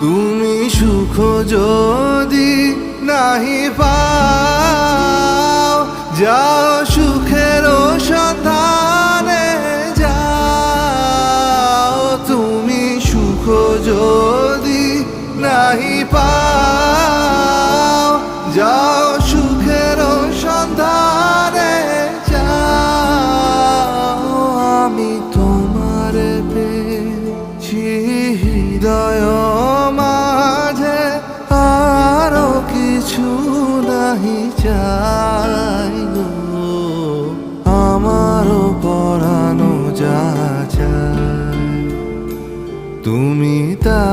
তুমি সুখ যদি নাহি পাও, যাও সুখের সন্ধানে যাও। তুমি সুখ যদি নাহি পাও, যাও সুখের সন্ধানে যাও। আমি তোমার পেয়েছি হৃদয় মাঝে, আরো কিছু নাহি চাই গো। আমারও পরানো যা চায় তুমি তা